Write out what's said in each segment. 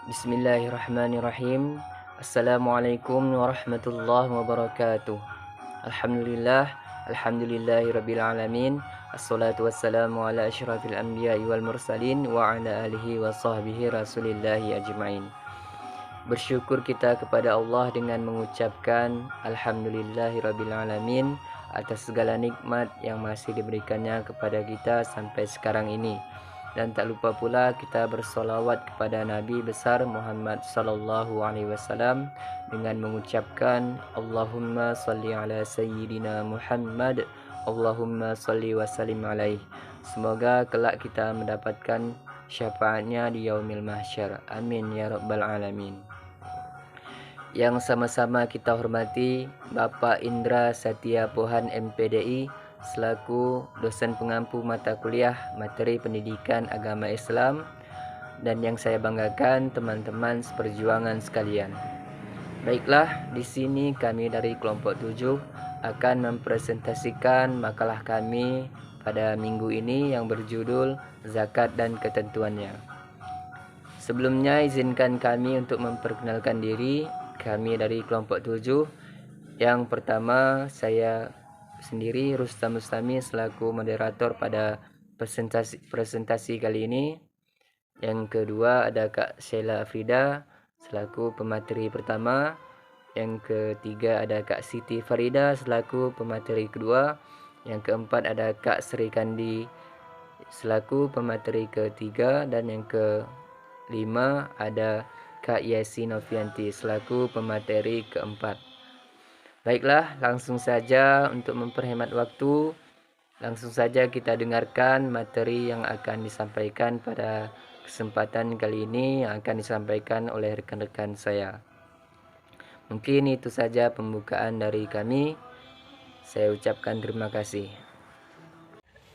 Bismillahirrahmanirrahim. Assalamualaikum warahmatullahi wabarakatuh. Alhamdulillah, alhamdulillahirabbil alamin. Assalatu wassalamu ala asyrafil anbiya'i wal mursalin wa ala alihi wa sahbihi rasulillahi ajmain. Bersyukur kita kepada Allah dengan mengucapkan alhamdulillahirabbil alamin atas segala nikmat yang masih diberikannya kepada kita sampai sekarang ini. Dan tak lupa pula kita bersolawat kepada Nabi besar Muhammad sallallahu alaihi wasallam dengan mengucapkan Allahumma salli ala sayyidina Muhammad, Allahumma salli wa sallim alaihi. Semoga kelak kita mendapatkan syafaatnya di yaumil mahsyar. Amin ya rabbal alamin. Yang sama-sama kita hormati Bapak Indra Satya Pohan MPDI selaku dosen pengampu mata kuliah materi pendidikan agama Islam, dan yang saya banggakan teman-teman seperjuangan sekalian. Baiklah, di sini kami dari kelompok 7 akan mempresentasikan makalah kami pada minggu ini yang berjudul Zakat dan Ketentuannya. Sebelumnya izinkan kami untuk memperkenalkan diri. Kami dari kelompok 7. Yang pertama, saya sendiri Rustam Mustami selaku moderator pada presentasi kali ini. Yang kedua ada Kak Sheila Afrida selaku pemateri pertama. Yang ketiga ada Kak Siti Farida selaku pemateri kedua. Yang keempat ada Kak Sri Kandi selaku pemateri ketiga, dan yang kelima ada Kak Yesi Novianti selaku pemateri keempat. Baiklah, langsung saja untuk memperhemat waktu, langsung saja kita dengarkan materi yang akan disampaikan pada kesempatan kali ini yang akan disampaikan oleh rekan-rekan saya. Mungkin itu saja pembukaan dari kami. Saya ucapkan terima kasih.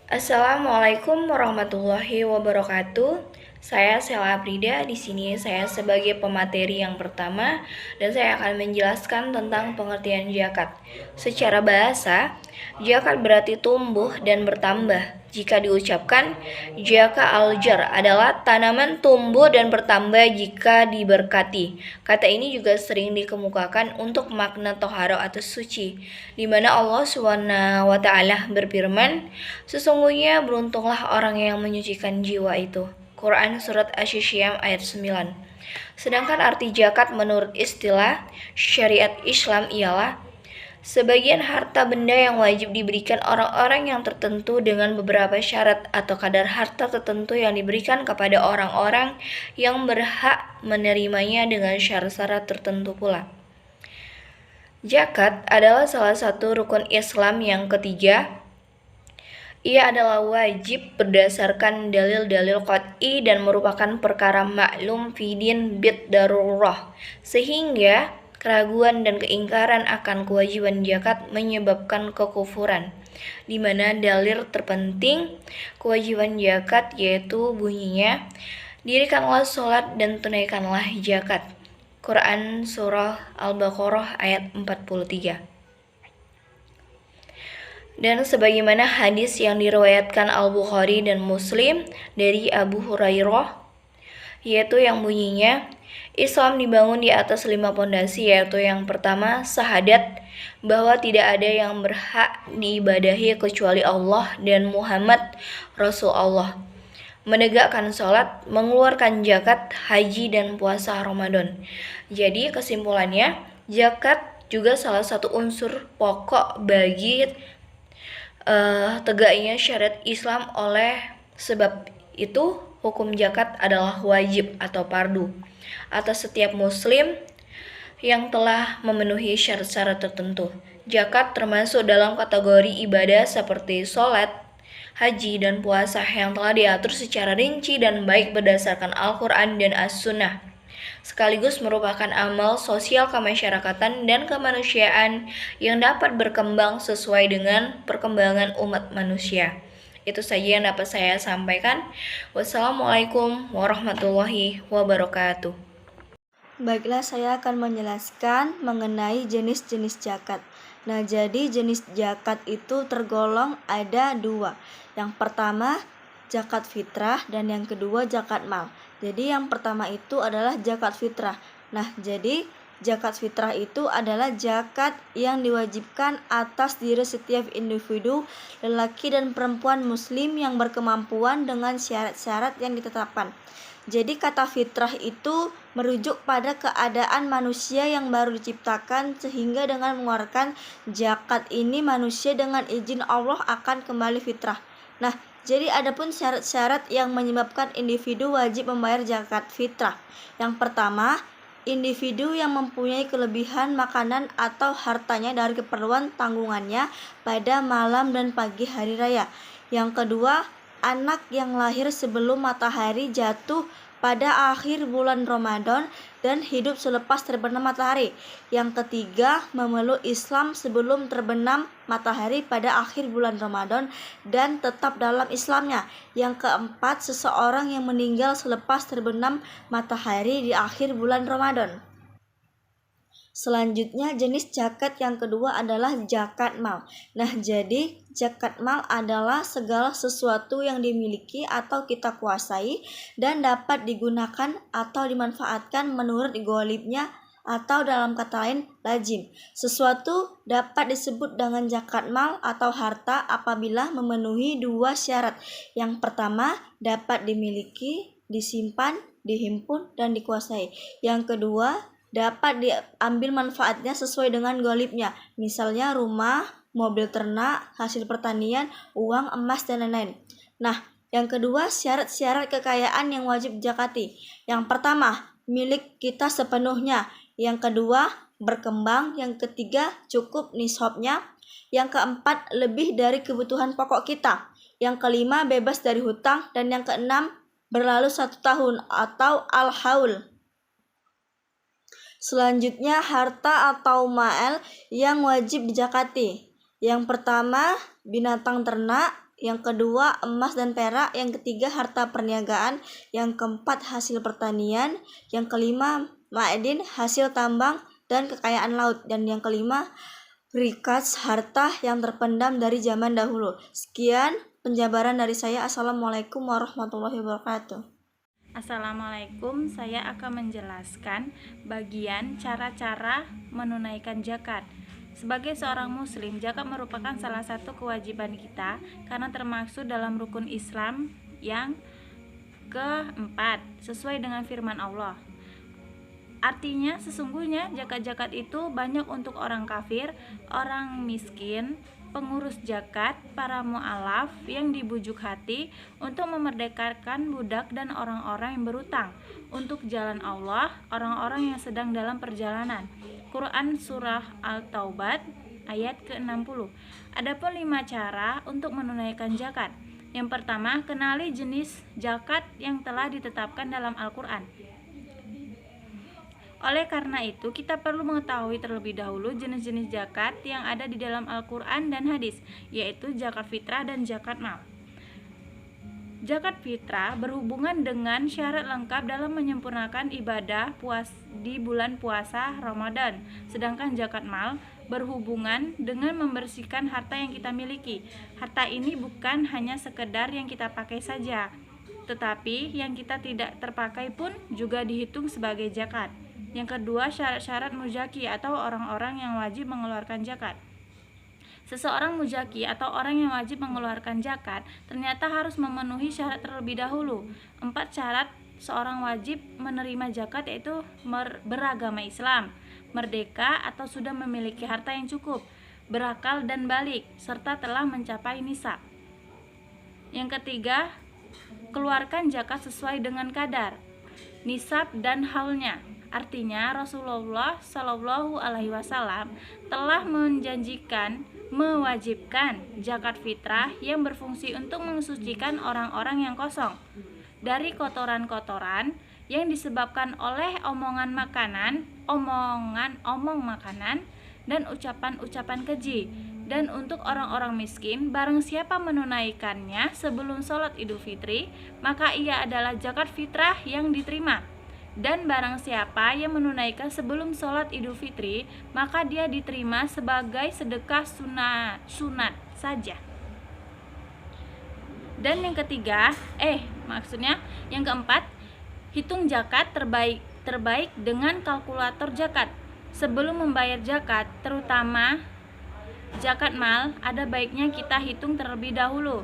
Assalamualaikum warahmatullahi wabarakatuh. Saya Sheila Afrida. Di sini saya sebagai pemateri yang pertama dan saya akan menjelaskan tentang pengertian zakat. Secara bahasa, zakat berarti tumbuh dan bertambah. Jika diucapkan, zaka al-jar adalah tanaman tumbuh dan bertambah jika diberkati. Kata ini juga sering dikemukakan untuk makna toharo atau suci, di mana Allah SWT berfirman, sesungguhnya beruntunglah orang yang menyucikan jiwa itu. Quran Surat Asy-Syamm ayat 9. Sedangkan arti zakat menurut istilah syariat Islam ialah sebagian harta benda yang wajib diberikan orang-orang yang tertentu dengan beberapa syarat atau kadar harta tertentu yang diberikan kepada orang-orang yang berhak menerimanya dengan syarat-syarat tertentu pula. Zakat adalah salah satu rukun Islam yang ketiga. Ia adalah wajib berdasarkan dalil-dalil qat'i dan merupakan perkara maklum fidin bid darurah, sehingga keraguan dan keingkaran akan kewajiban zakat menyebabkan kekufuran, di mana dalil terpenting kewajiban zakat yaitu bunyinya, dirikanlah sholat dan tunaikanlah zakat. Quran Surah Al-Baqarah ayat 43. Dan sebagaimana hadis yang diriwayatkan Al-Bukhari dan Muslim dari Abu Hurairah, yaitu yang bunyinya, Islam dibangun di atas 5 pondasi, yaitu yang pertama, syahadat bahwa tidak ada yang berhak diibadahi kecuali Allah dan Muhammad Rasul Allah, menegakkan sholat, mengeluarkan zakat, haji, dan puasa Ramadan. Jadi kesimpulannya, zakat juga salah satu unsur pokok bagi tegaknya syariat Islam. Oleh sebab itu hukum zakat adalah wajib atau fardu atas setiap muslim yang telah memenuhi syarat-syarat tertentu. Zakat termasuk dalam kategori ibadah seperti sholat, haji, dan puasa yang telah diatur secara rinci dan baik berdasarkan Al-Quran dan As-Sunnah, sekaligus merupakan amal sosial kemasyarakatan dan kemanusiaan yang dapat berkembang sesuai dengan perkembangan umat manusia. Itu saja yang dapat saya sampaikan. Wassalamualaikum warahmatullahi wabarakatuh. Baiklah, saya akan menjelaskan mengenai jenis-jenis zakat. Nah, jadi jenis zakat itu tergolong ada 2. Yang pertama zakat fitrah dan yang kedua zakat mal. Jadi yang pertama itu adalah zakat fitrah. Nah, jadi zakat fitrah itu adalah zakat yang diwajibkan atas diri setiap individu, lelaki dan perempuan muslim yang berkemampuan dengan syarat-syarat yang ditetapkan. Jadi kata fitrah itu merujuk pada keadaan manusia yang baru diciptakan, sehingga dengan mengeluarkan zakat ini manusia dengan izin Allah akan kembali fitrah. Nah, jadi adapun syarat-syarat yang menyebabkan individu wajib membayar zakat fitrah. Yang pertama, individu yang mempunyai kelebihan makanan atau hartanya dari keperluan tanggungannya pada malam dan pagi hari raya. Yang kedua, anak yang lahir sebelum matahari jatuh pada akhir bulan Ramadan dan hidup selepas terbenam matahari. Yang ketiga, memeluk Islam sebelum terbenam matahari pada akhir bulan Ramadan dan tetap dalam Islamnya. Yang keempat, seseorang yang meninggal selepas terbenam matahari di akhir bulan Ramadan. Selanjutnya, jenis zakat yang kedua adalah zakat mal. Nah, jadi zakat mal adalah segala sesuatu yang dimiliki atau kita kuasai dan dapat digunakan atau dimanfaatkan menurut ghalibnya, atau dalam kata lain lazim. Sesuatu dapat disebut dengan zakat mal atau harta apabila memenuhi dua syarat. Yang pertama, dapat dimiliki, disimpan, dihimpun, dan dikuasai. Yang kedua, dapat diambil manfaatnya sesuai dengan ghalibnya, misalnya rumah, mobil ternak, hasil pertanian, uang, emas, dan lain-lain. Nah, yang kedua, syarat-syarat kekayaan yang wajib zakati. Yang pertama, milik kita sepenuhnya. Yang kedua, berkembang. Yang ketiga, cukup nisabnya. Yang keempat, lebih dari kebutuhan pokok kita. Yang kelima, bebas dari hutang. Dan yang keenam, berlalu 1 tahun atau al-haul. Selanjutnya, harta atau ma'al yang wajib dizakati. Yang pertama, binatang ternak. Yang kedua, emas dan perak. Yang ketiga, harta perniagaan. Yang keempat, hasil pertanian. Yang kelima, ma'adin, hasil tambang dan kekayaan laut. Dan yang kelima, rikas, harta yang terpendam dari zaman dahulu. Sekian penjabaran dari saya. Assalamualaikum warahmatullahi wabarakatuh. Assalamualaikum, saya akan menjelaskan bagian cara-cara menunaikan zakat. Sebagai seorang muslim, zakat merupakan salah satu kewajiban kita karena termasuk dalam rukun Islam yang keempat, sesuai dengan firman Allah. Artinya, sesungguhnya zakat-zakat itu banyak untuk orang kafir, orang miskin, pengurus zakat, para mu'alaf yang dibujuk hati untuk memerdekakan budak dan orang-orang yang berutang untuk jalan Allah, orang-orang yang sedang dalam perjalanan. Quran Surah Al-Taubat ayat ke-60. Adapun 5 cara untuk menunaikan zakat. Yang pertama, kenali jenis zakat yang telah ditetapkan dalam Al-Quran. Oleh karena itu, kita perlu mengetahui terlebih dahulu jenis-jenis zakat yang ada di dalam Al-Quran dan hadis, yaitu zakat fitrah dan zakat mal. Zakat fitrah berhubungan dengan syarat lengkap dalam menyempurnakan ibadah di bulan puasa Ramadan, sedangkan zakat mal berhubungan dengan membersihkan harta yang kita miliki. Harta ini bukan hanya sekedar yang kita pakai saja, tetapi yang kita tidak terpakai pun juga dihitung sebagai zakat. Yang kedua, syarat-syarat muzaki atau orang-orang yang wajib mengeluarkan zakat. Seseorang muzaki atau orang yang wajib mengeluarkan zakat ternyata harus memenuhi syarat terlebih dahulu. 4 syarat seorang wajib menerima zakat, yaitu beragama Islam, merdeka atau sudah memiliki harta yang cukup, berakal dan balik, serta telah mencapai nisab. Yang ketiga, keluarkan zakat sesuai dengan kadar, nisab dan haulnya. Artinya, Rasulullah Shallallahu Alaihi Wasallam telah mewajibkan zakat fitrah yang berfungsi untuk mensucikan orang-orang yang kosong dari kotoran-kotoran yang disebabkan oleh omong makanan dan ucapan-ucapan keji. Dan untuk orang-orang miskin, barang siapa menunaikannya sebelum sholat Idul Fitri, maka ia adalah zakat fitrah yang diterima. Dan barang siapa yang menunaikan sebelum sholat Idul Fitri, maka dia diterima sebagai sedekah sunat saja. Dan yang keempat, Hitung zakat terbaik dengan kalkulator zakat. Sebelum membayar zakat, terutama zakat mal, ada baiknya kita hitung terlebih dahulu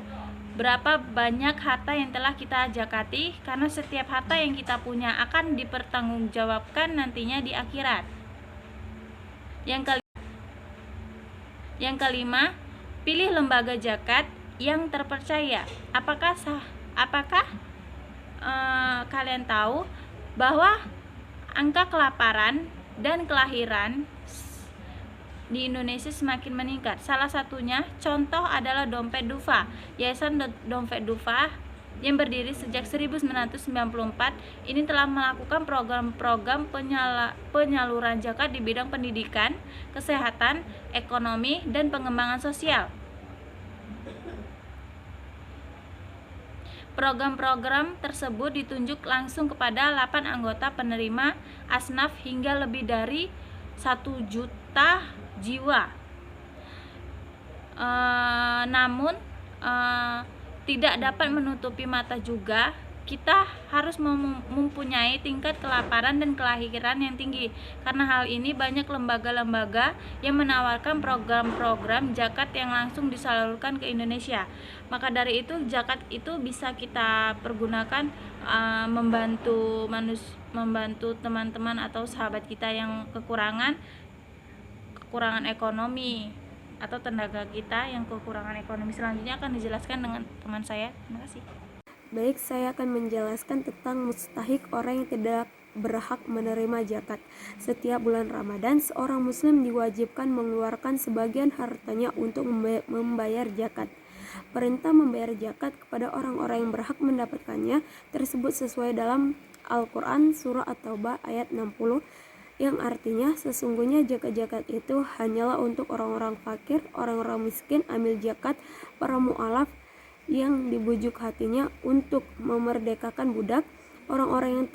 berapa banyak harta yang telah kita zakati, karena setiap harta yang kita punya akan dipertanggungjawabkan nantinya di akhirat. Yang kelima, pilih lembaga zakat yang terpercaya. Apakah kalian tahu bahwa angka kelaparan dan kelahiran di Indonesia semakin meningkat? Salah satunya contoh adalah Dompet Dufa. Yayasan Dompet Dufa yang berdiri sejak 1994 ini telah melakukan program-program penyaluran zakat di bidang pendidikan, kesehatan, ekonomi, dan pengembangan sosial. Program-program tersebut ditunjuk langsung kepada 8 anggota penerima asnaf hingga lebih dari 1 juta jiwa. Namun tidak dapat menutupi mata juga, kita harus mempunyai tingkat kelaparan dan kelahiran yang tinggi. Karena hal ini banyak lembaga-lembaga yang menawarkan program-program zakat yang langsung disalurkan ke Indonesia. Maka dari itu zakat itu bisa kita pergunakan membantu teman-teman atau sahabat kita yang kekurangan ekonomi, atau tenaga kita yang kekurangan ekonomi. Selanjutnya akan dijelaskan dengan teman saya. Terima kasih. Baik, saya akan menjelaskan tentang mustahik orang yang tidak berhak menerima zakat. Setiap bulan Ramadan, seorang muslim diwajibkan mengeluarkan sebagian hartanya untuk membayar zakat. Perintah membayar zakat kepada orang-orang yang berhak mendapatkannya tersebut sesuai dalam Al-Quran surah At-Taubah ayat 60, yang artinya sesungguhnya zakat itu hanyalah untuk orang-orang fakir, orang-orang miskin, amil zakat, para mu'alaf yang dibujuk hatinya untuk memerdekakan budak, orang-orang yang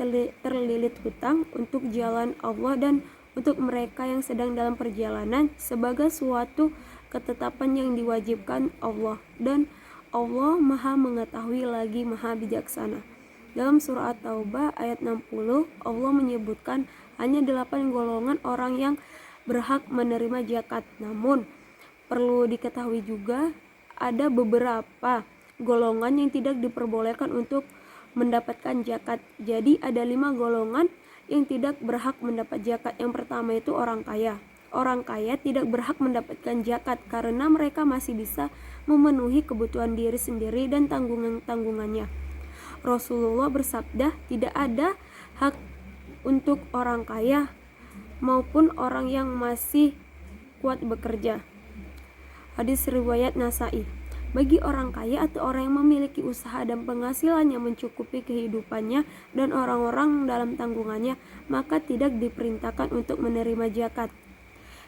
terlilit hutang untuk jalan Allah, dan untuk mereka yang sedang dalam perjalanan sebagai suatu ketetapan yang diwajibkan Allah, dan Allah Maha Mengetahui lagi Maha Bijaksana. Dalam surah At-Taubah ayat 60, Allah menyebutkan hanya 8 golongan orang yang berhak menerima zakat. Namun perlu diketahui juga ada beberapa golongan yang tidak diperbolehkan untuk mendapatkan zakat. Jadi ada 5 golongan yang tidak berhak mendapat zakat. Yang pertama itu orang kaya. Orang kaya tidak berhak mendapatkan zakat karena mereka masih bisa memenuhi kebutuhan diri sendiri dan tanggungannya. Rasulullah bersabda, tidak ada hak untuk orang kaya maupun orang yang masih kuat bekerja. Hadis riwayat Nasai. Bagi orang kaya atau orang yang memiliki usaha dan penghasilan yang mencukupi kehidupannya dan orang-orang dalam tanggungannya, maka tidak diperintahkan untuk menerima zakat.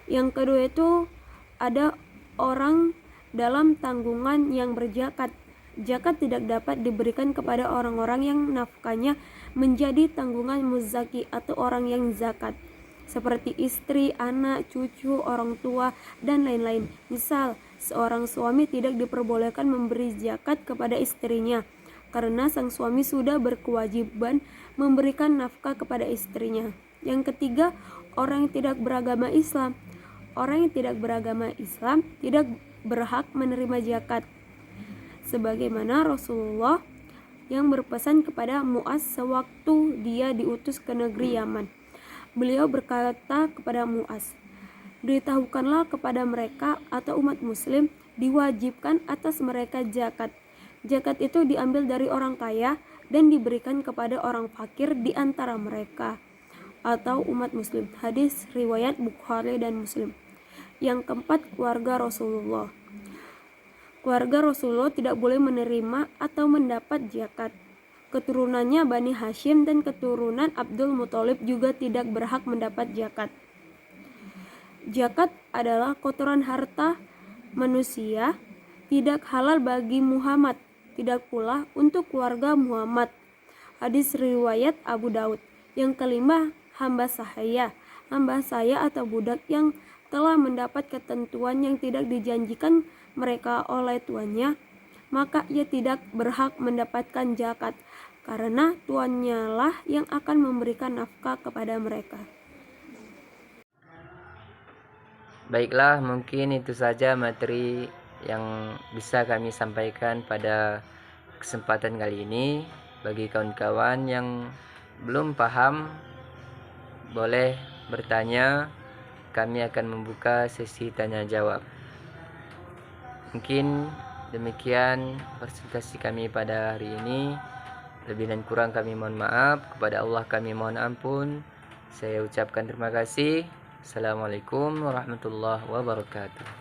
Yang kedua itu ada orang dalam tanggungan yang berzakat. Zakat tidak dapat diberikan kepada orang-orang yang nafkahnya menjadi tanggungan muzaki atau orang yang zakat, seperti istri, anak, cucu, orang tua, dan lain-lain. Misal, seorang suami tidak diperbolehkan memberi zakat kepada istrinya karena sang suami sudah berkewajiban memberikan nafkah kepada istrinya. Yang ketiga, orang yang tidak beragama Islam. Orang yang tidak beragama Islam tidak berhak menerima zakat, sebagaimana Rasulullah yang berpesan kepada Mu'az sewaktu dia diutus ke negeri Yaman. Beliau berkata kepada Mu'az, beritahukanlah kepada mereka atau umat muslim diwajibkan atas mereka zakat. Zakat itu diambil dari orang kaya dan diberikan kepada orang fakir di antara mereka atau umat muslim. Hadis riwayat Bukhari dan Muslim. Yang keempat, keluarga Rasulullah. Keluarga Rasulullah tidak boleh menerima atau mendapat zakat. Keturunannya Bani Hashim dan keturunan Abdul Muthalib juga tidak berhak mendapat zakat. Zakat adalah kotoran harta manusia, tidak halal bagi Muhammad, tidak pula untuk keluarga Muhammad. Hadis riwayat Abu Daud. Yang kelima, hamba saya atau budak yang telah mendapat ketentuan yang tidak dijanjikan mereka oleh tuannya, maka ia tidak berhak mendapatkan zakat karena tuannya lah yang akan memberikan nafkah kepada mereka. Baiklah, mungkin itu saja materi yang bisa kami sampaikan pada kesempatan kali ini. Bagi kawan-kawan yang belum paham, boleh bertanya. Kami akan membuka sesi tanya jawab. Mungkin demikian presentasi kami pada hari ini. Lebih dan kurang kami mohon maaf. Kepada Allah kami mohon ampun. Saya ucapkan terima kasih. Assalamualaikum warahmatullahi wabarakatuh.